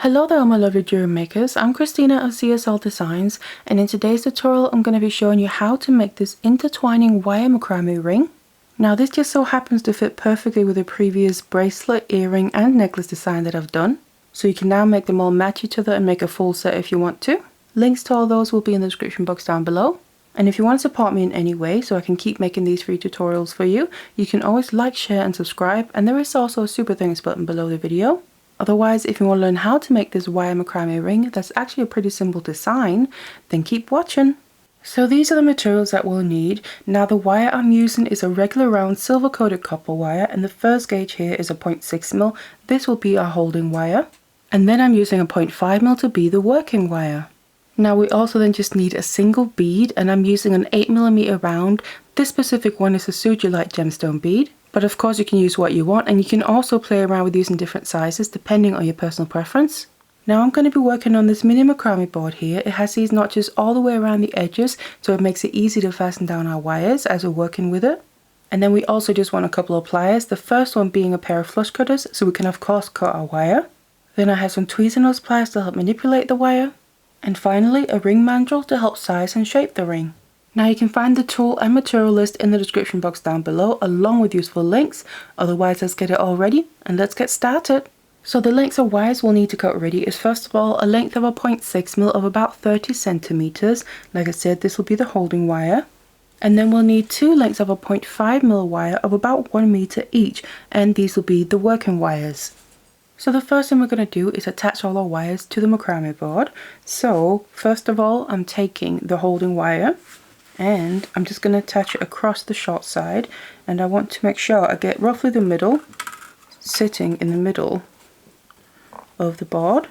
Hello there my lovely jewelry makers, I'm Christina of CSLdesigns, and in today's tutorial I'm going to be showing you how to make this intertwining wire macrame ring. Now this just so happens to fit perfectly with the previous bracelet, earring and necklace design that I've done. So you can now make them all match each other and make a full set if you want to. Links to all those will be in the description box down below. And if you want to support me in any way so I can keep making these free tutorials for you, you can always like, share and subscribe, and there is also a super thanks button below the video. Otherwise, if you want to learn how to make this wire macrame ring that's actually a pretty simple design, then keep watching. So these are the materials that we'll need. Now the wire I'm using is a regular round silver coated copper wire, and the first gauge here is a 0.6mm. This will be our holding wire. And then I'm using a 0.5mm to be the working wire. Now we also then just need a single bead, and I'm using an 8mm round. This specific one is a Sujilite gemstone bead. But of course you can use what you want, and you can also play around with using different sizes depending on your personal preference. Now I'm going to be working on this mini macrame board here. It has these notches all the way around the edges, so it makes it easy to fasten down our wires as we're working with it. And then we also just want a couple of pliers, the first one being a pair of flush cutters so we can of course cut our wire. Then I have some tweezers nose pliers to help manipulate the wire. And finally a ring mandrel to help size and shape the ring. Now you can find the tool and material list in the description box down below along with useful links. Otherwise let's get it all ready and let's get started. So the lengths of wires we'll need to cut ready is first of all a length of a 0.6mm of about 30 centimeters. Like I said, this will be the holding wire. And then we'll need two lengths of a 0.5mm wire of about 1 meter each, and these will be the working wires. So the first thing we're going to do is attach all our wires to the macrame board. So first of all I'm taking the holding wire, and I'm just going to attach it across the short side, and I want to make sure I get roughly the middle, sitting in the middle of the board,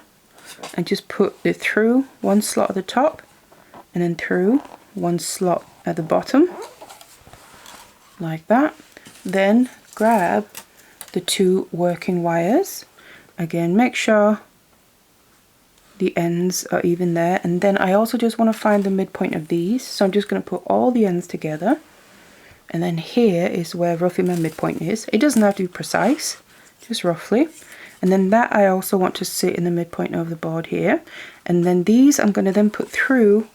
and just put it through one slot at the top and then through one slot at the bottom like that. Then grab the two working wires, again make sure the ends are even there, and then I also just want to find the midpoint of these, so I'm just going to put all the ends together, and then here is where roughly my midpoint is. It doesn't have to be precise, just roughly. And then that I also want to sit in the midpoint of the board here, and then these I'm going to then put through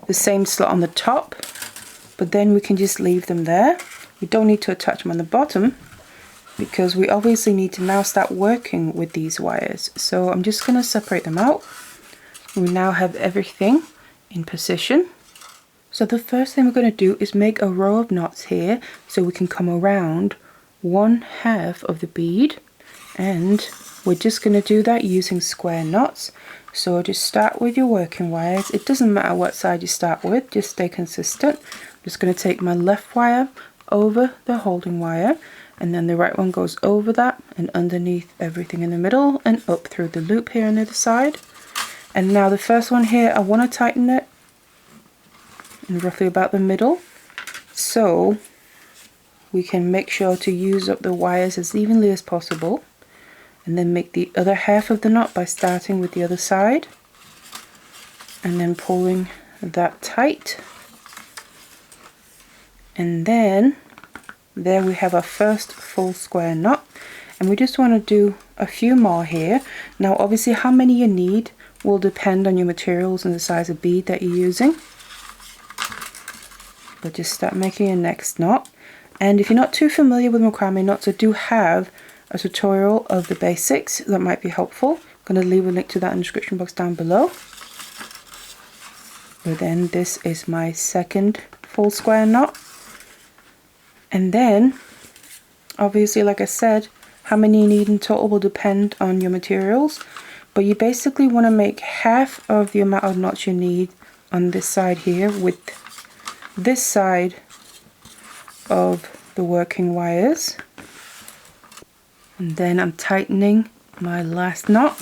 the same slot on the top, but then we can just leave them there. We don't need to attach them on the bottom because we obviously need to now start working with these wires. So I'm just going to separate them out. We now have everything in position. So the first thing we're going to do is make a row of knots here so we can come around one half of the bead, and we're just going to do that using square knots. So just start with your working wires. It doesn't matter what side you start with, just stay consistent. I'm just going to take my left wire over the holding wire, and then the right one goes over that and underneath everything in the middle and up through the loop here on the other side. And now the first one here, I want to tighten it in roughly about the middle so we can make sure to use up the wires as evenly as possible, and then make the other half of the knot by starting with the other side and then pulling that tight. And then there we have our first full square knot, and we just want to do a few more here. Now obviously how many you need will depend on your materials and the size of bead that you're using, but just start making your next knot. And if you're not too familiar with macrame knots, I do have a tutorial of the basics that might be helpful. I'm going to leave a link to that in the description box down below. But then this is my second full square knot. And then, obviously, like I said, how many you need in total will depend on your materials. But you basically want to make half of the amount of knots you need on this side here with this side of the working wires. And then I'm tightening my last knot.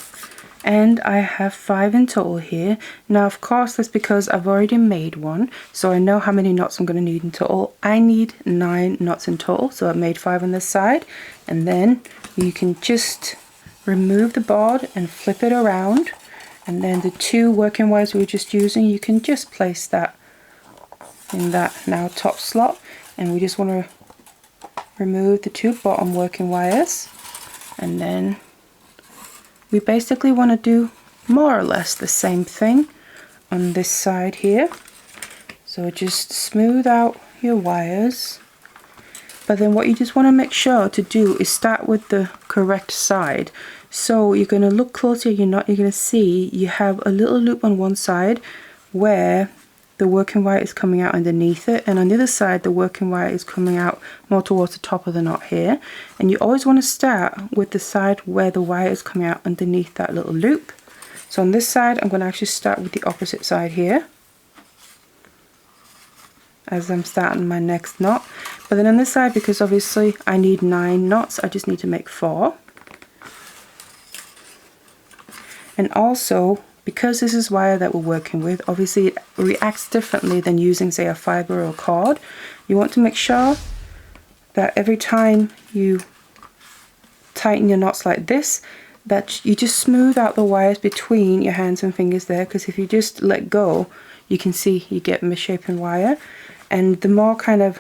And I have 5 in total here. Now of course that's because I've already made one, so I know how many knots I'm going to need in total. I need 9 knots in total, so I've made 5 on this side. And then you can just remove the board and flip it around, and then the 2 working wires we were just using, you can just place that in that now top slot, and we just want to remove the 2 bottom working wires and then we basically want to do more or less the same thing on this side here. So just smooth out your wires, but then what you just want to make sure to do is start with the correct side. So you're going to look closer at your knot, you're going to see you have a little loop on one side where the working wire is coming out underneath it, and on the other side the working wire is coming out more towards the top of the knot here. And you always want to start with the side where the wire is coming out underneath that little loop. So on this side I'm going to actually start with the opposite side here as I'm starting my next knot. But then on this side, because obviously I need 9 knots, I just need to make 4. And also, because this is wire that we're working with, obviously it reacts differently than using, say, a fiber or a cord. You want to make sure that every time you tighten your knots like this, that you just smooth out the wires between your hands and fingers there, because if you just let go, you can see you get misshapen wire. And the more kind of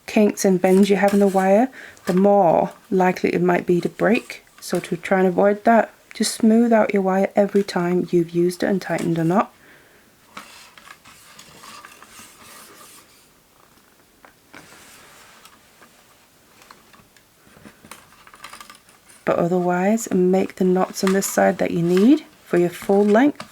kinks and bends you have in the wire, the more likely it might be to break. So to try and avoid that, just smooth out your wire every time you've used it and tightened a knot. But otherwise, make the knots on this side that you need for your full length.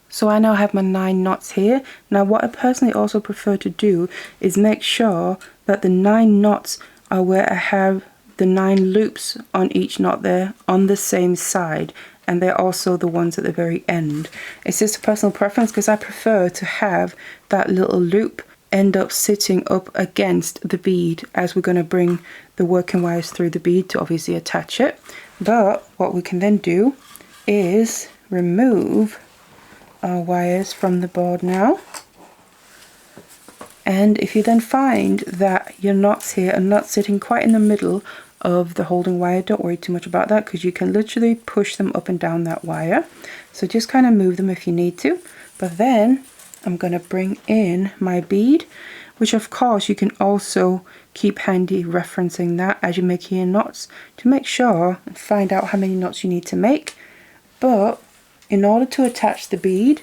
So I now have my 9 knots here. Now what I personally also prefer to do is make sure that the 9 knots are where I have the 9 loops on each knot there on the same side, and they're also the ones at the very end. It's just a personal preference because I prefer to have that little loop end up sitting up against the bead as we're going to bring the working wires through the bead to obviously attach it. But what we can then do is remove our wires from the board now. And if you then find that your knots here are not sitting quite in the middle of the holding wire, don't worry too much about that, because you can literally push them up and down that wire. So just kind of move them if you need to. But then I'm going to bring in my bead, which of course you can also keep handy referencing that as you're making your knots to make sure and find out how many knots you need to make. But in order to attach the bead,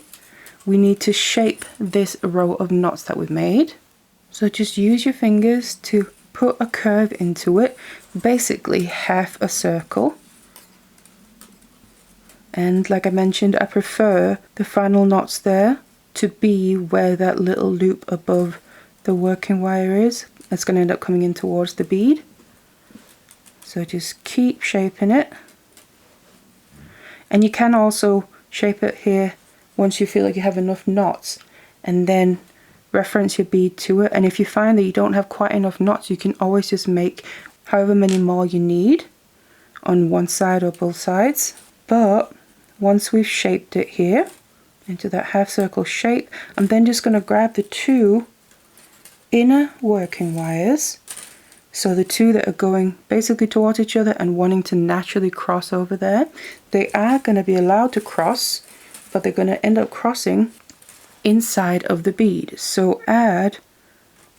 we need to shape this row of knots that we've made. So just use your fingers to put a curve into it, basically half a circle. And like I mentioned, I prefer the final knots there to be where that little loop above the working wire is. It's going to end up coming in towards the bead. So just keep shaping it. And you can also shape it here once you feel like you have enough knots, and then reference your bead to it. And if you find that you don't have quite enough knots, you can always just make however many more you need on one side or both sides. But once we've shaped it here into that half circle shape, I'm then just going to grab the 2 inner working wires, so the 2 that are going basically towards each other and wanting to naturally cross over there. They are going to be allowed to cross, but they're going to end up crossing inside of the bead. So add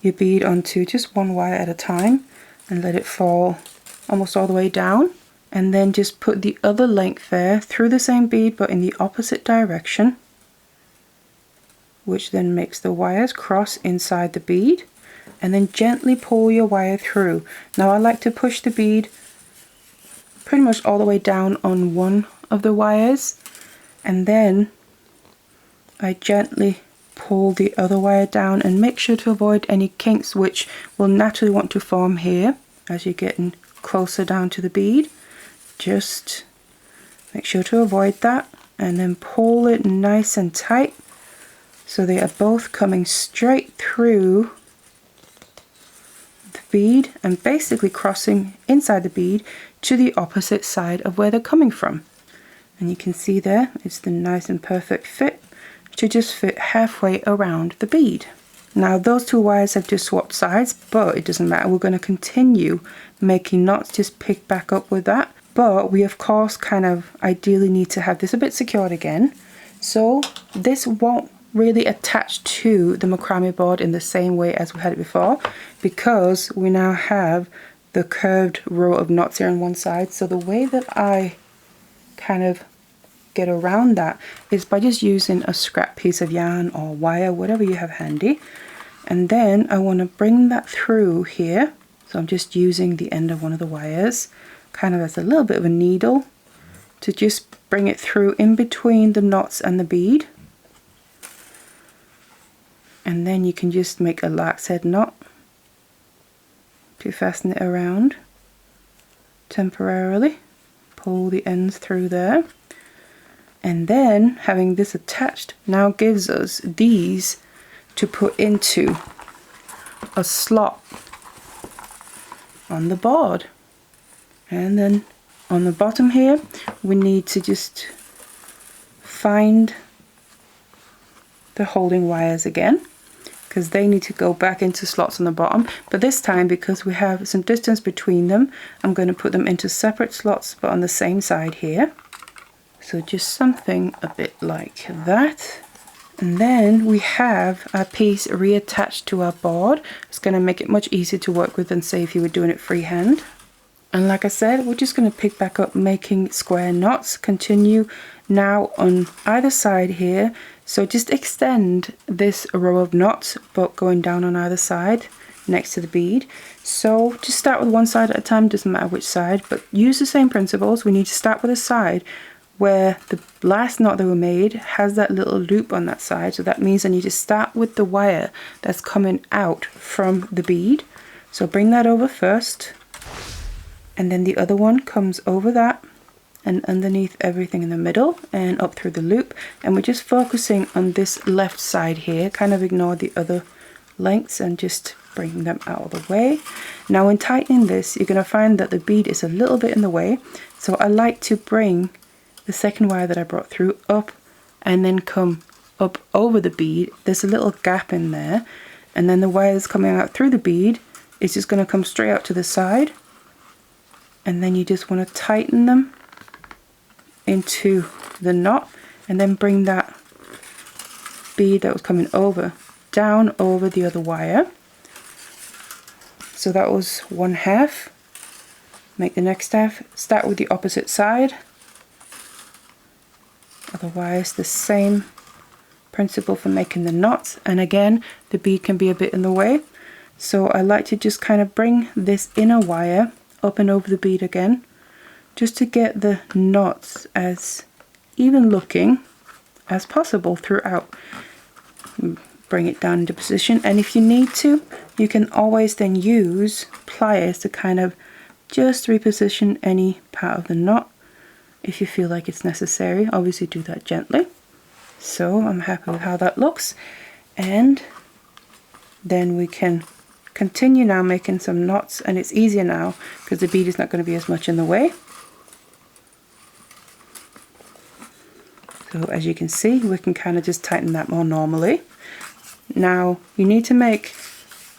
your bead onto just one wire at a time and let it fall almost all the way down, and then just put the other length there through the same bead but in the opposite direction, which then makes the wires cross inside the bead, and then gently pull your wire through. Now I like to push the bead pretty much all the way down on one of the wires, and then I gently pull the other wire down, and make sure to avoid any kinks which will naturally want to form here as you're getting closer down to the bead. Just make sure to avoid that, and then pull it nice and tight so they are both coming straight through the bead and basically crossing inside the bead to the opposite side of where they're coming from. And you can see there it's the nice and perfect fit to just fit halfway around the bead. Now those 2 wires have just swapped sides, but it doesn't matter. We're going to continue making knots, just pick back up with that. But we of course kind of ideally need to have this a bit secured again. So this won't really attach to the macrame board in the same way as we had it before, because we now have the curved row of knots here on one side. So the way that I kind of get around that is by just using a scrap piece of yarn or wire, whatever you have handy. And then I want to bring that through here. So I'm just using the end of one of the wires kind of as a little bit of a needle to just bring it through in between the knots and the bead. And then you can just make a lark's head knot to fasten it around temporarily. Pull the ends through there. And then having this attached now gives us these to put into a slot on the board. And then on the bottom here we need to just find the holding wires again, because they need to go back into slots on the bottom. But this time, because we have some distance between them, I'm going to put them into separate slots but on the same side here. So just something a bit like that. And then we have our piece reattached to our board. It's going to make it much easier to work with than say if you were doing it freehand. And like I said, we're just going to pick back up making square knots. Continue now on either side here. So just extend this row of knots, but going down on either side next to the bead. So just start with one side at a time, doesn't matter which side, but use the same principles. We need to start with a side where the last knot that we made has that little loop on that side. So that means I need to start with the wire that's coming out from the bead. So bring that over first, and then the other one comes over that and underneath everything in the middle and up through the loop. And we're just focusing on this left side here, kind of ignore the other lengths and just bring them out of the way. Now when tightening this, you're going to find that the bead is a little bit in the way. So I like to bring the second wire that I brought through up and then come up over the bead. There's a little gap in there, and then the wires coming out through the bead is just going to come straight out to the side, and then you just want to tighten them into the knot and then bring that bead that was coming over down over the other wire. So that was one half. Make the next half, start with the opposite side. Otherwise the same principle for making the knots, and again the bead can be a bit in the way, so I like to just kind of bring this inner wire up and over the bead again, just to get the knots as even looking as possible throughout. Bring it down into position, and if you need to, you can always then use pliers to kind of just reposition any part of the knot if you feel like it's necessary. Obviously do that gently. So I'm happy with how that looks, and then we can continue now making some knots, and it's easier now because the bead is not going to be as much in the way. So as you can see, we can kind of just tighten that more normally. Now you need to make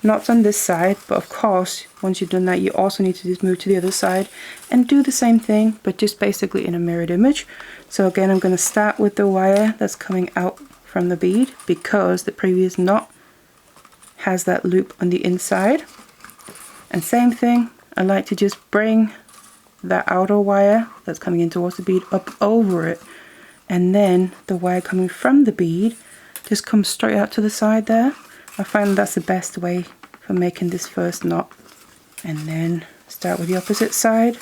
knots on this side, but of course once you've done that you also need to just move to the other side and do the same thing, but just basically in a mirrored image. So again, I'm going to start with the wire that's coming out from the bead because the previous knot has that loop on the inside, and same thing, I like to just bring that outer wire that's coming in towards the bead up over it, and then the wire coming from the bead just comes straight out to the side there. I find that's the best way for making this first knot. And then start with the opposite side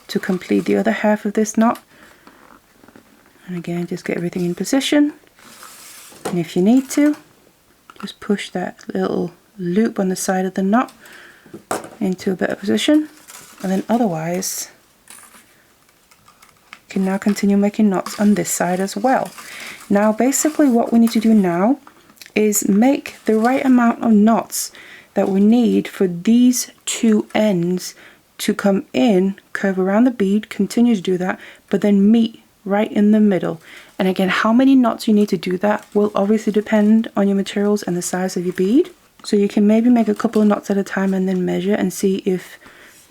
to complete the other half of this knot. And again, just get everything in position. And if you need to, just push that little loop on the side of the knot into a better position. And then otherwise, you can now continue making knots on this side as well. Now basically what we need to do now is make the right amount of knots that we need for these two ends to come in, curve around the bead, continue to do that, but then meet right in the middle. And again, how many knots you need to do that will obviously depend on your materials and the size of your bead. So you can maybe make a couple of knots at a time and then measure and see if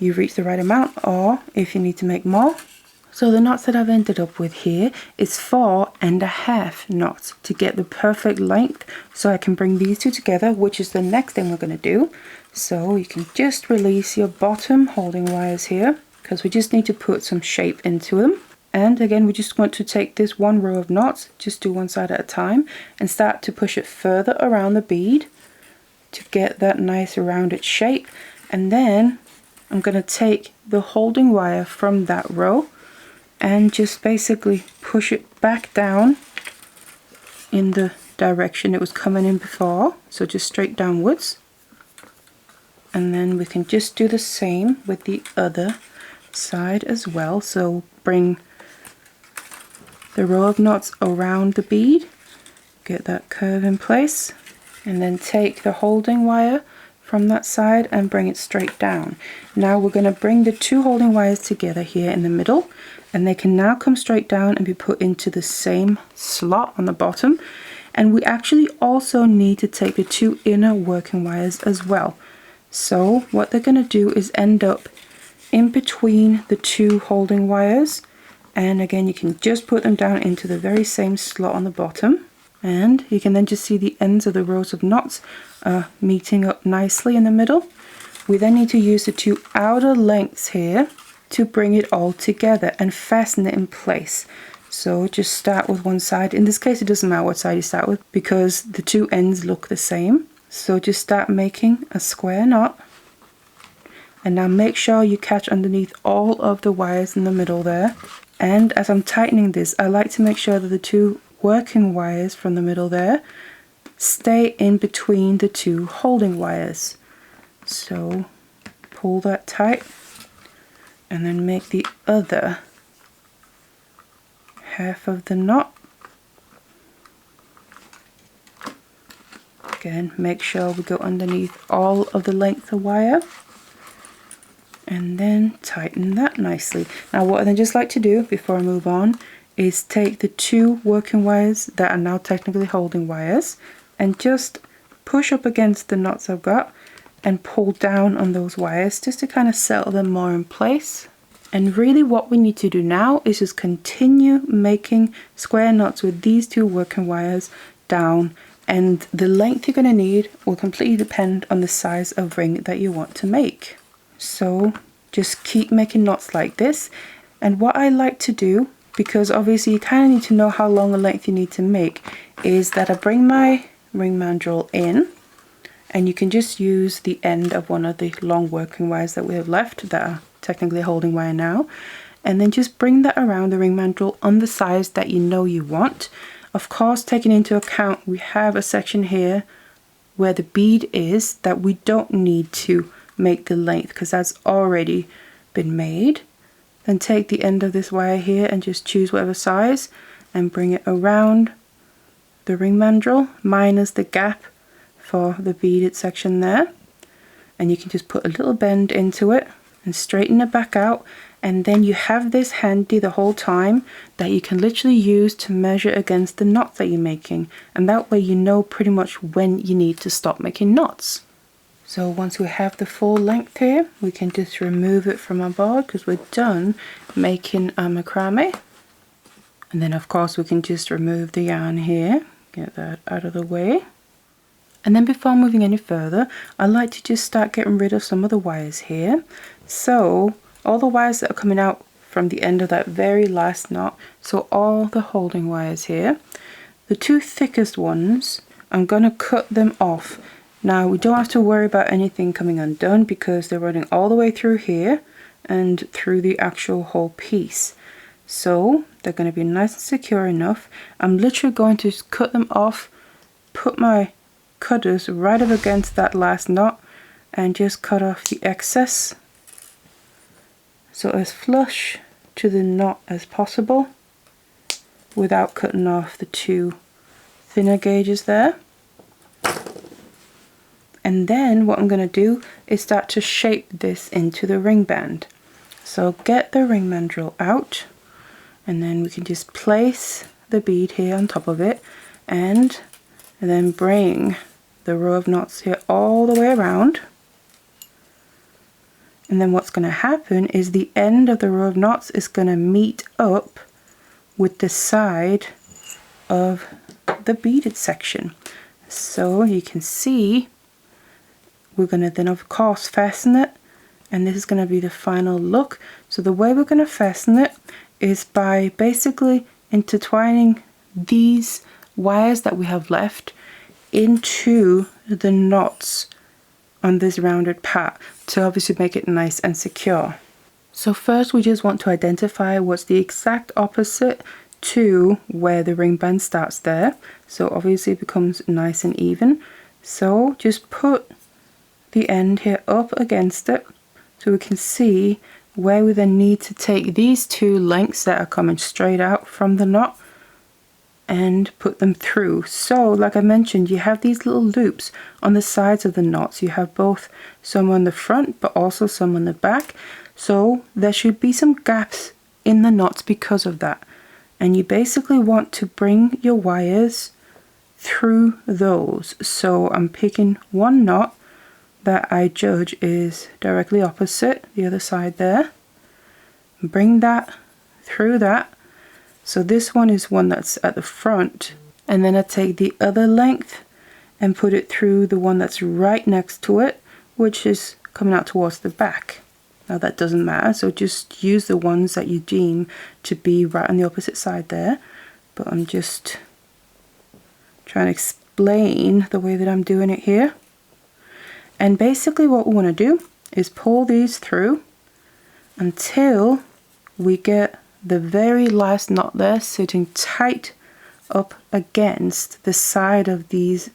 you've reached the right amount, or if you need to make more, So the knots that I've ended up with here is 4.5 knots to get the perfect length, so I can bring these two together, which is the next thing we're going to do. So you can just release your bottom holding wires here, because we just need to put some shape into them. And again, we just want to take this one row of knots, just do one side at a time, and start to push it further around the bead to get that nice rounded shape. And then I'm going to take the holding wire from that row and just basically push it back down in the direction it was coming in before, so just straight downwards. And then we can just do the same with the other side as well. So bring the row of knots around the bead, get that curve in place, and then take the holding wire from that side and bring it straight down. Now we're going to bring the two holding wires together here in the middle, and they can now come straight down and be put into the same slot on the bottom. And we actually also need to take the two inner working wires as well. So what they're going to do is end up in between the two holding wires, and again you can just put them down into the very same slot on the bottom, and you can then just see the ends of the rows of knots meeting up nicely in the middle. We then need to use the two outer lengths here to bring it all together and fasten it in place. So just start with one side. In this case it doesn't matter what side you start with because the two ends look the same. So just start making a square knot, and now make sure you catch underneath all of the wires in the middle there. And as I'm tightening this, I like to make sure that the two working wires from the middle there stay in between the two holding wires. So pull that tight and then make the other half of the knot. Again, make sure we go underneath all of the length of wire and then tighten that nicely. Now what I then just like to do before I move on is take the two working wires that are now technically holding wires and just push up against the knots I've got and pull down on those wires just to kind of settle them more in place. And really what we need to do now is just continue making square knots with these two working wires down, and the length you're going to need will completely depend on the size of ring that you want to make. So just keep making knots like this. And what I like to do, because obviously you kind of need to know how long a length you need to make, is that I bring my ring mandrel in, and you can just use the end of one of the long working wires that we have left that are technically holding wire now, and then just bring that around the ring mandrel on the size that you know you want. Of course, taking into account we have a section here where the bead is that we don't need to make the length because that's already been made. Then take the end of this wire here and just choose whatever size and bring it around the ring mandrel minus the gap for the beaded section there, and you can just put a little bend into it and straighten it back out, and then you have this handy the whole time that you can literally use to measure against the knots that you're making, and that way you know pretty much when you need to stop making knots. So once we have the full length here, we can just remove it from our board because we're done making our macrame. And then of course we can just remove the yarn here, get that out of the way. And then before moving any further, I like to just start getting rid of some of the wires here. So all the wires that are coming out from the end of that very last knot, so all the holding wires here, the two thickest ones, I'm going to cut them off. Now we don't have to worry about anything coming undone because they're running all the way through here and through the actual whole piece. So they're going to be nice and secure enough. I'm literally going to cut them off, put my cutters right up against that last knot and just cut off the excess so as flush to the knot as possible without cutting off the two thinner gauges there. And then what I'm going to do is start to shape this into the ring band. So get the ring mandrel out, and then we can just place the bead here on top of it, and then bring the row of knots here all the way around, And then what's going to happen is the end of the row of knots is going to meet up with the side of the beaded section. So you can see we're going to then of course fasten it, and this is going to be the final look. So the way we're going to fasten it is by basically intertwining these wires that we have left into the knots on this rounded part to obviously make it nice and secure. So first we just want to identify what's the exact opposite to where the ring band starts there. So obviously it becomes nice and even. So just put the end here up against it so we can see where we then need to take these two lengths that are coming straight out from the knot and put them through. So like I mentioned, you have these little loops on the sides of the knots. You have both some on the front but also some on the back. So there should be some gaps in the knots because of that. And you basically want to bring your wires through those. So I'm picking one knot that I judge is directly opposite the other side there. Bring that through that. So this one is one that's at the front, and then I take the other length and put it through the one that's right next to it, which is coming out towards the back. Now that doesn't matter, so just use the ones that you deem to be right on the opposite side there. But I'm just trying to explain the way that I'm doing it here. And basically what we want to do is pull these through until we get the very last knot there sitting tight up against the side of these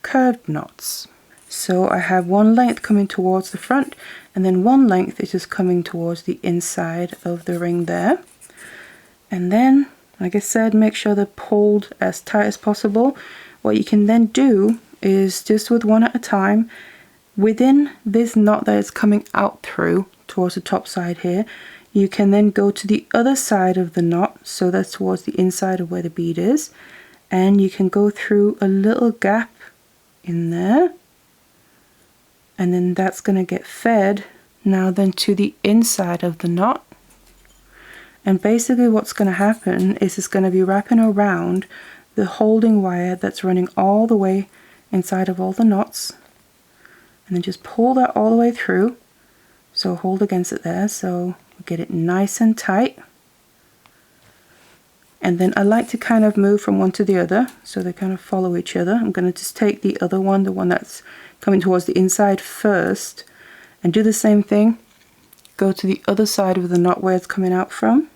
curved knots. So I have one length coming towards the front, and then one length is just coming towards the inside of the ring there. And then, like I said, make sure they're pulled as tight as possible. What you can then do is just with one at a time, within this knot that is coming out through towards the top side here, you can then go to the other side of the knot, so that's towards the inside of where the bead is, and you can go through a little gap in there, and then that's going to get fed now then to the inside of the knot. And basically what's going to happen is it's going to be wrapping around the holding wire that's running all the way inside of all the knots, and then just pull that all the way through. So hold against it there, so get it nice and tight. And then I like to kind of move from one to the other so they kind of follow each other. I'm going to just take the other one, the one that's coming towards the inside first, and do the same thing. Go to the other side of the knot where it's coming out from.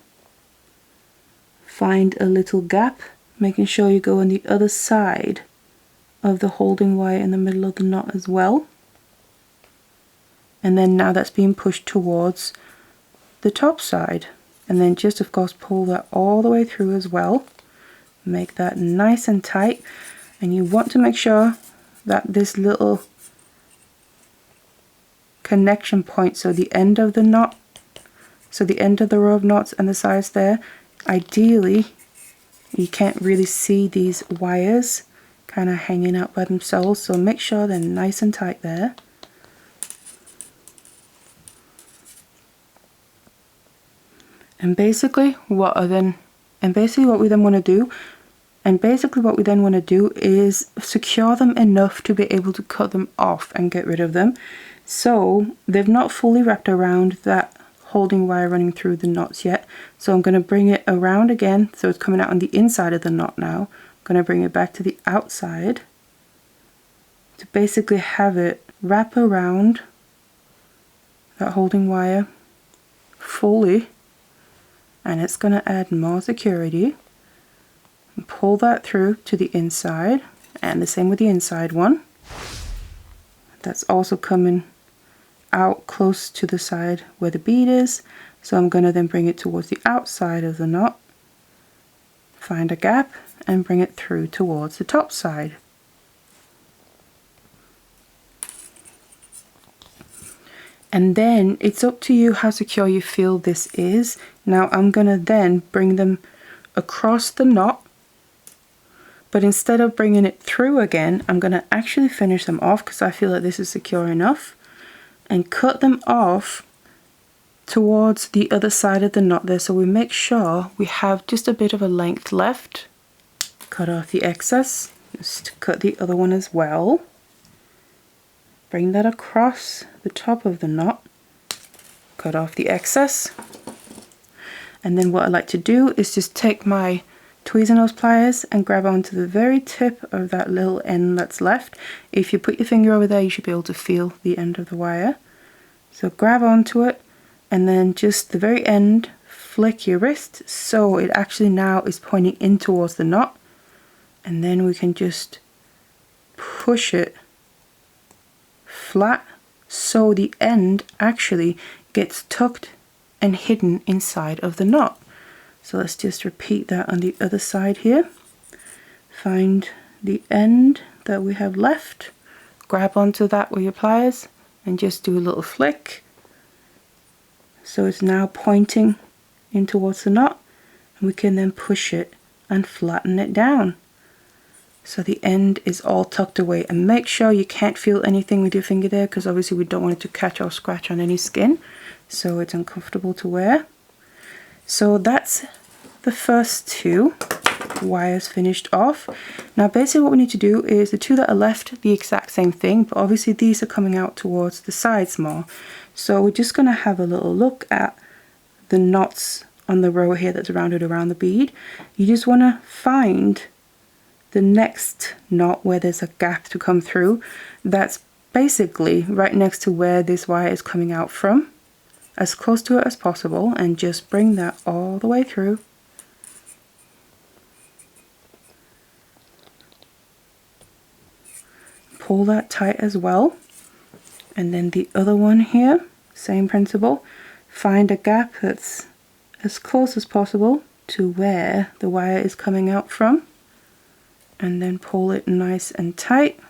Find a little gap, making sure you go on the other side of the holding wire in the middle of the knot as well. And then now that's being pushed towards the top side. And then just of course pull that all the way through as well. Make that nice and tight. And you want to make sure that this little connection point, so the end of the knot, so the end of the row of knots and the sides there, ideally you can't really see these wires kind of hanging out by themselves, so make sure they're nice and tight there. And basically what we then want to do is secure them enough to be able to cut them off and get rid of them. So they've not fully wrapped around that holding wire running through the knots yet. So I'm going to bring it around again, so it's coming out on the inside of the knot now. I'm going to bring it back to the outside to basically have it wrap around that holding wire fully. And it's going to add more security. And pull that through to the inside, and the same with the inside one. That's also coming out close to the side where the bead is, so I'm going to then bring it towards the outside of the knot, find a gap and bring it through towards the top side. And then it's up to you how secure you feel this is. Now I'm going to then bring them across the knot, but instead of bringing it through again, I'm going to actually finish them off because I feel like this is secure enough, and cut them off towards the other side of the knot there, so we make sure we have just a bit of a length left. Cut off the excess, just cut the other one as well. Bring that across the top of the knot, cut off the excess. And then what I like to do is just take my tweezernose pliers and grab onto the very tip of that little end that's left. If you put your finger over there, you should be able to feel the end of the wire. So grab onto it, and then just the very end, flick your wrist so it actually now is pointing in towards the knot. And then we can just push it flat so the end actually gets tucked and hidden inside of the knot. So let's just repeat that on the other side here. Find the end that we have left, grab onto that with your pliers and just do a little flick. So it's now pointing in towards the knot, and we can then push it and flatten it down. So the end is all tucked away, and make sure you can't feel anything with your finger there, because obviously we don't want it to catch or scratch on any skin, so it's uncomfortable to wear. So that's the first two wires finished off. Now basically what we need to do is the two that are left, the exact same thing, but obviously these are coming out towards the sides more. So we're just going to have a little look at the knots on the row here that's rounded around the bead. You just want to find the next knot where there's a gap to come through. That's basically right next to where this wire is coming out from, as close to it as possible, and just bring that all the way through. Pull that tight as well. And then the other one here, same principle. Find a gap that's as close as possible to where the wire is coming out from, and then pull it nice and tight.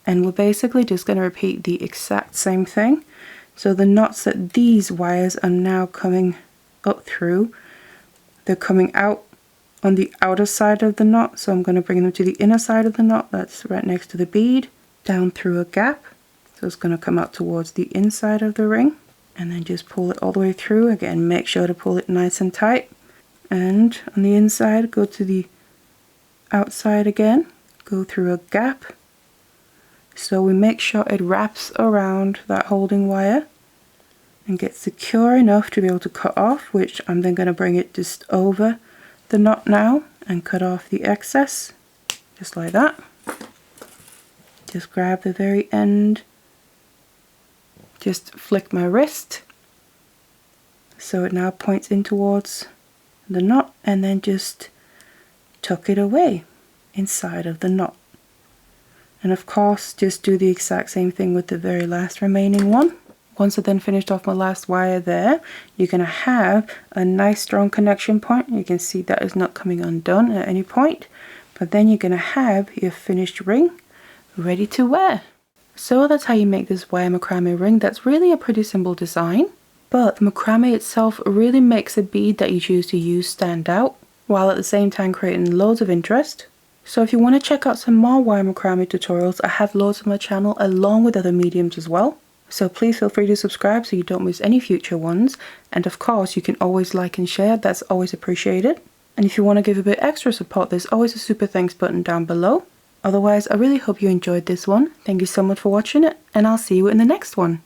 And we're basically just going to repeat the exact same thing. So the knots that these wires are now coming up through, they're coming out on the outer side of the knot, so I'm going to bring them to the inner side of the knot that's right next to the bead, down through a gap, so it's going to come out towards the inside of the ring, and then just pull it all the way through. Again, make sure to pull it nice and tight, and on the inside go to the outside again, go through a gap, so we make sure it wraps around that holding wire and gets secure enough to be able to cut off, which I'm then going to bring it just over the knot now and cut off the excess, just like that. Just grab the very end, just flick my wrist so it now points in towards the knot, and then just tuck it away inside of the knot. And of course just do the exact same thing with the very last remaining one. Once I then finished off my last wire there, you're going to have a nice strong connection point. You can see that is not coming undone at any point, but then you're going to have your finished ring ready to wear. So that's how you make this wire macrame ring. That's really a pretty simple design, but the macrame itself really makes the bead that you choose to use stand out, while at the same time creating loads of interest. So if you want to check out some more wire macrame tutorials, I have loads on my channel along with other mediums as well. So please feel free to subscribe so you don't miss any future ones. And of course you can always like and share, that's always appreciated. And if you want to give a bit extra support, there's always a super thanks button down below. Otherwise, I really hope you enjoyed this one. Thank you so much for watching it, and I'll see you in the next one.